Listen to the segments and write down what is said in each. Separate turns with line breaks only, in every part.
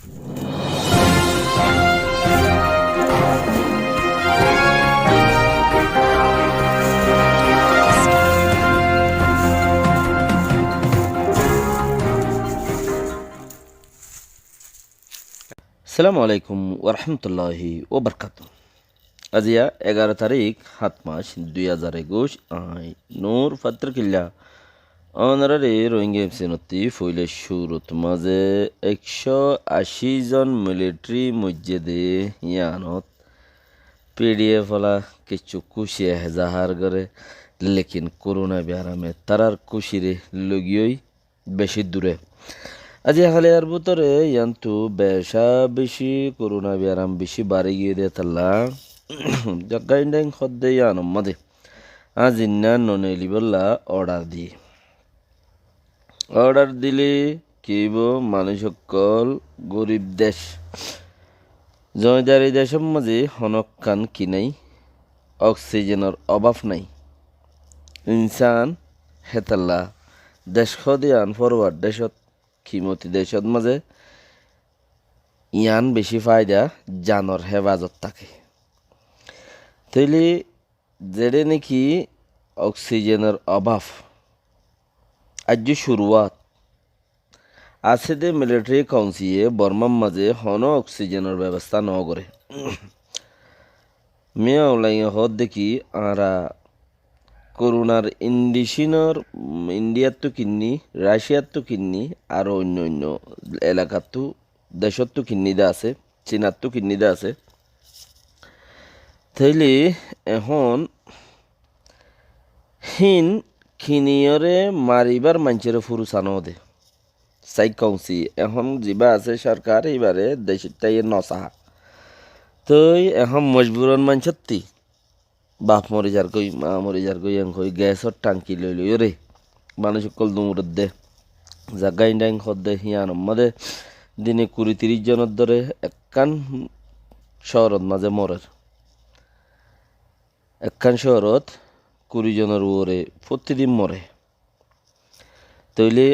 আসসালামু আলাইকুম ওরহমতুল্লাহি ওবরকাত। আজিয়া 11 তারিখ 7 মাস 2021 নূর ফাত্রকিল্লা অনারারে রোহিঙ্গা এফসিনতি ফইলে শুরুত মাঝে 180 জন মিলিটারি মসজিদে ইয়ানত পিডিএফ ওলা কিছু খুশি জাহার করে লেকিন করোনা ব্যারামে তারার খুশিরে লগিয়ই বেশি দূরে আজি হালে আর ভিতরে ইয়ান্তু বেশি করোনা ব্যারাম বেশি বাড়ি গিয়ে দিয়ে তাল্লা জাগাইন্ডাইং খদ্দে ইয়ানম মাদে আজ ইন্না ননেলি বললা অর্ডার দিলে কিব মানুষ সকল গরিব দেশ জয়দারি দেশের মাঝে হনক কান কি নাই অক্সিজেনের অভাব নাই ইনসান হেতাল্লা দেশ খদিয়ান ফরওয়ার্ড দেশত খিমতি দেশত মাঝে ইয়ান বেশি ফায়দা জানর হেফাজত থাকে তৈলি যেড়ে নাকি অক্সিজেনের অভাব আজ শুরুয়াত আছে দে মিলিটারি কাউন্সিলে বর্মার মাঝে হন অক্সিজেনের ব্যবস্থা ন করে মেয়ে ওলাই হদ দেখি আরা করোনার ইন্ডিয়ার তো কিন্নি রাশিয়ার তো কিন্নি আর অন্য অন্য এলাকার তো দেশত তো কিন্নিদা আছে চীনার তো কিন্নিদা আছে তাইলে এখন হিন খিনিয়রে মারিবার মানুষের ফুরুসানো দে সাইক কাউন্সি এখন যিবা আছে সরকার এইবারে দেশটাই নসাহা তই এখন মজবুরন মানুষত্তি বাপ মরে যার কই মা মরে যার কই কই গ্যাসর টাঙ্কি লই রে মানুষ সকল দুমুরত দে জাগাইন ডাইন খদ দে হিয়ান মাদে দিনে 20-30 জনের ধরে একখান শহরত মাঝে মরের একখান শহরত 20 জনের উপরে প্রতিদিন মরে তৈলে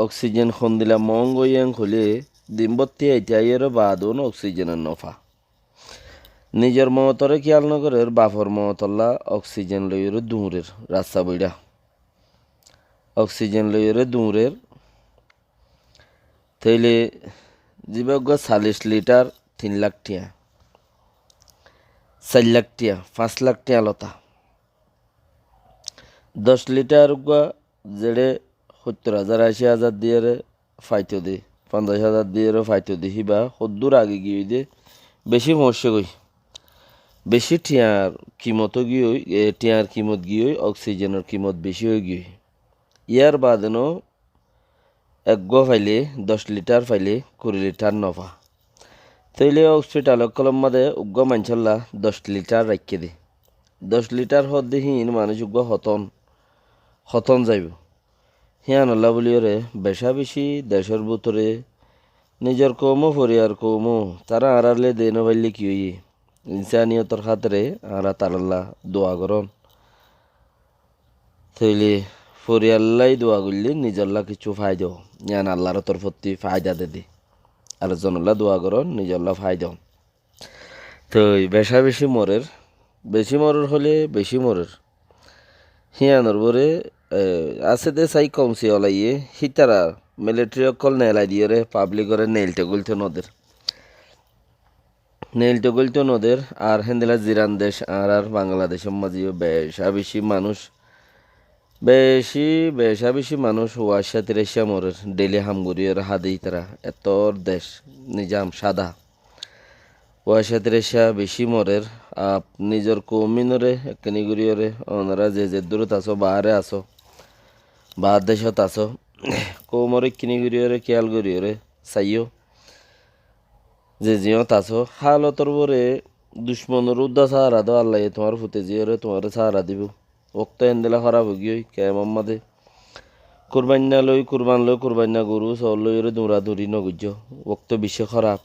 অক্সিজেন খন দিলা মঙ্গ ইয়াং হলে দিনবত্তি আইতাইয়ের বাদন অক্সিজেনের নফা নিজের মতরে খেয়াল নগরের বাফর মতল্লা অক্সিজেন লইয়ের দূরের রাস্তা বইরা অক্সিজেন লইয়ের দূরের তৈলে জীবজ্ঞ 40 লিটার 3 লাখ টিয়া 4 লাখ টিয়া 5 লাখ টিয়া লতা 10 লিটার যেড়ে 70,000 80,000 দিয়ে ফাইতো দে 50,000 দিয়ে ফাইতো দে হিবা সদ্দুর আগে গিয়ে দে বেশি মরছে গই বেশি টিয়ার কিমত গিয়ে টিয়ার কিমত গিয়ে অক্সিজেনের কিমত বেশি হয়ে গিয়ে ইয়ার বাদেনো একগো ফাইলে 10 লিটার ফাইলে 20 লিটার নফা তৈলে হসপিটাল কলম মাদে উগ্র মানছল্লা 10 লিটার রাখিয়ে দে 10 লিটার হদ দেহীন মানুষ উগ্র হতন যাইব হিয়ান আল্লাহ বলিওরে বেশি দেশের ভিতরে নিজের কৌমো পরিবার কৌমো তারা আড়ালে দে নবাইলে কি হই ইনসানিয়তর খাতরে আরা তারাল্লাহ দোয়া করন তৈলে পরিয়াল্লাই দোয়া করলে নিজল্লা কিছু ফায়দা ইয়ান আল্লাহর তরফতি ফায়দা দে আর জনল্লা দোয়া করন নিজল্লা ফায়দা তো বেশি মরের হলে বেশি মরের হিয়ানোর বরে আছে দে সাই কমসি ওলাইয়ে হিতারা মিলিটারি অকল নেলাই দিয়ে রে পাবলিকরে নেইলতে গুলতে নদের আর হেন্দিলা জিরান দেশ আর বাংলাদেশের মাঝেও বেশি মানুষ ওয়াশা 30 মরের ডেলি হামগুড়িয়ের হাদেই তারা এতর দেশ নিজাম সাদা ওয়াশা 30 বেশি মরের নিজের কৌমিনরে একনি গুড়িয়রে ওনারা যে দূরত আসো বাহারে আসো বাহার দেশত আসো কৌমরে কিনি গুড়িয়রে খেয়াল গুড়িয়রে চাইও যে জিয়ত আসো হালতর বরে দুশ্মনের উদ্দা সাহারা দো আল্লাহ তোমার ফুতে জিয়রে তোমার সাহারা দিব ওক্ত এন্দেলা খারাপ গিয়ে কে মাম্মাদে কুরবান লই গরু চল লইরে দৌড়াদৌড়ি নগুজ্য ওক্ত বিশ্ব খারাপ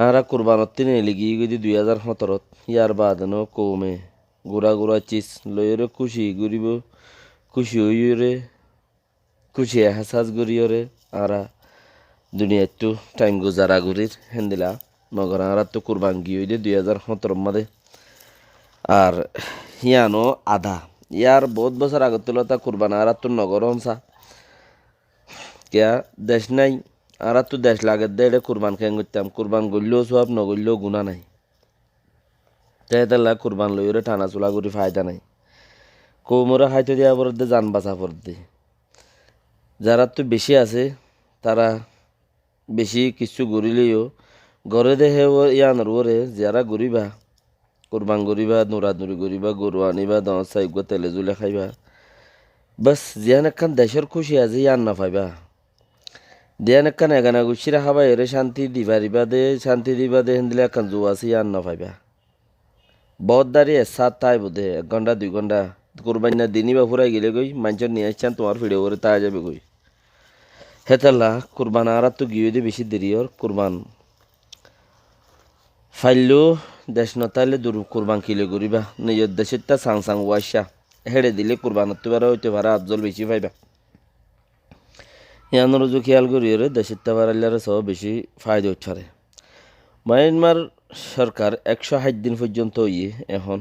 আরা কুরবানত তিনে লিগি গদি 2017 ইয়ার বাদনো কৌমে গুড়া চিজ লইরে খুশি হইরে খুশি এহসাস গরিয়রে আরা দুনিয়া একটু টাইম গুজারা ঘুরির হেন্দিলা নগর আর তো কুরবান গিয়ে 2017 মধ্যে আর হিয়ানো আধা ইয়ার বহুত বছর আগত তুলতা কুরবান আর তো নগর হনসা কেয়া দেশ নাই আর তো দেশ লাগে দেড়ে কুরবান খেয়ে করতাম কুরবান গড়লেও সব নগরলেও গুণা নাই তেলা কুরবান লইরে টানা চুলা করি ফায়দা নাই কোমরে খাইতে দেওয়া পড়তে যান বাঁচা পড়তে যারা তো বেশি আছে তারা বেশি কিছু গড়িলেও ঘরে দেখে ইয়ানোর ওরে যারা গরিবা কুরবান গরিবা নুরি গরিবা গরু আনিবা দশ চাইগ তেলে জুলে খাইবা বাস জিয়ান একখান দেশের খুশি আছে ইয়ান না পাইবা দিয়ান একখান এগানা গুছিরা খাবা এরে শান্তি দিবা দে শান্তি দিবা দে হেন্দিলে একখান জো আছে ইয়ান না পাইবা বহুত দাঁড়িয়ে সাত তাই বোধে 1 ঘন্টা 2 ঘন্টা কুরবান না দিনই বা ফুরাই গেলে গই মানুষের নিয়ে আসছেন তোমার ভিডিও করে তাই যাবে গই হেতাল্লা কুরবান আর তো গিয়ে দিয়ে বেশি দেরি ওর কুরবান ফাইলেও দেশ নতাইলে দূর কুরবান কিলে করিবা নিজের দেশের তা সাং সাং ওয়াসা হেড়ে দিলে কুরবানত তো পারা হইতে পারা আফজল বেশি পাইবা ইয়ানোর যে খেয়াল করি রে দেশের তা পারাইলে সব বেশি ফায়দা উঠারে মায়ানমার সরকার 160 দিন পর্যন্ত ইয়ে এখন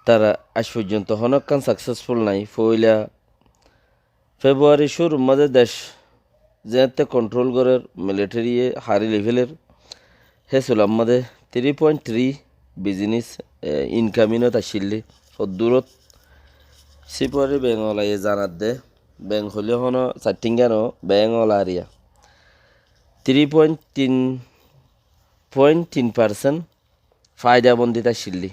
তারা আজ পর্যন্ত হনকান সাকসেসফুল নাই ফইলা ফেব্রুয়ারি শুরু মাঝে দেশ যেতে কন্ট্রোল করে মিলিটারি হাই লেভেলের হেছিল আমাদের 3.3 বিজনেস ইনকামিনত আসিলে দূরত সিপরে বেঙ্গলাইয়ে জানাত দে ব্যাংক হলে হনো চারটিঙ্গানো বেঙ্গলারিয়া 3.3% ফায়দা বন্দিত আসিলি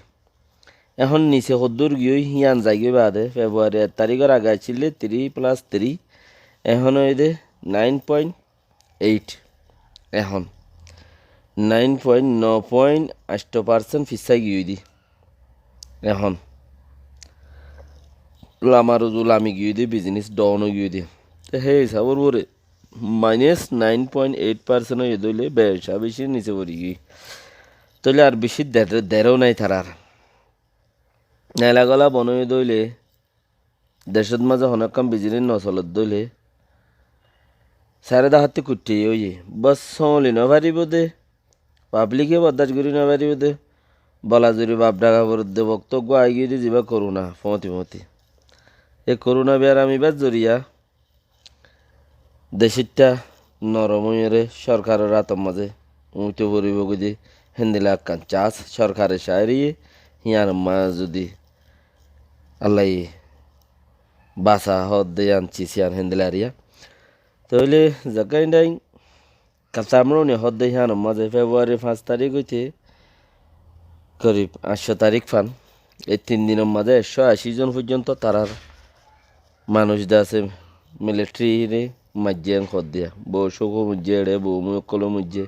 এখন নিচে সদ্দুর গিয়ে হিয়ান যাইগে বাদে ফেব্রুয়ারি 1 তারিখের আগে আসলে 3+3 এখন দে 9.8 এখন 9.8% ফিসাই গিয়ে দি এখন লামারুজু লামি গিয়ে দি বিজনেস ডাউনও গিয়ে দি সেই হিসাবর পরে -9.8% হয়ে দইলে ব্যবসা বেশি নিচে পড়ি গিয়ে তাহলে আর বেশি দেড়ও নাই তারার নেলাগলা বনই দইলে দেশের মাঝে অনেকক্ষণ বিজনেস নচলত দইলে সারে দাহাতে কুটি ওই বস চলি নপারিব দে পাবলিকে বরদাস্ত করি নপারিব দে বলাজুরি বাপ ডাকা দে বক্তব্য আগিয়ে দিয়ে যাবা করোনা ফমতি এই করোনা বেয়ার আমি বাদ জরিয়া দেশিটা নরময়রে সরকারের রাতর মাঝে উঁচু পরিব যদি হেন্দিলা কান চাষ সরকারের সারিয়ে হিয়ার মা যদি আল্লাহ বাসা হদ দিয়ে আনছি সিয়ার হেন্দিলারিয়া তাহলে জাগাই নাই কাঁচামরনি হদ দিয়ে হিয়ার মাঝে ফেব্রুয়ারি 5 তারিখ হইতে করিব 8 তারিখ ফান এই 3 দিনের মাঝে 180 জন পর্যন্ত তারার মানুষ দা আছে মিলিটারি মাজ্জেন খদ দিয়া বউ শোকো মুজ্জে রে বউ মুকলো মুজ্জে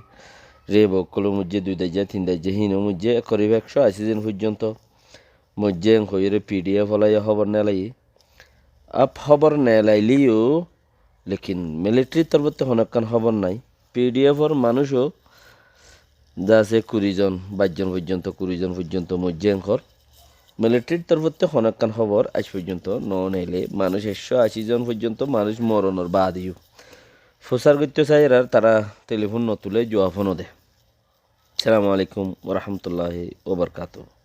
রে বকলো মুজ্জে 2 দাজ্জা 3 দাজ্জা হিনো মুজ্জে করিব 180 জন পর্যন্ত মুজ্জে হইরে পিডিএফ হলাই খবর নেলাই আপ খবর নেলাইলিও লেকিন মিলিটারি তরফতে হনকান খবর নাই পিডিএফর মানুষও যা আছে 20 জন 22 জন পর্যন্ত 20 জন পর্যন্ত মুজ্জে খর মিলিটারির তরফতে হনকান খবর আজ পর্যন্ত নেলে মানুষ 180 জন পর্যন্ত মানুষ মরণর বাদিও প্রচার করতে চাই আর তারা টেলিফোন নতুলে জোয়া ফোনও দেয়। আসসালামু আলাইকুম ওয়া রাহমাতুল্লাহি ওয়া বারাকাতুহু।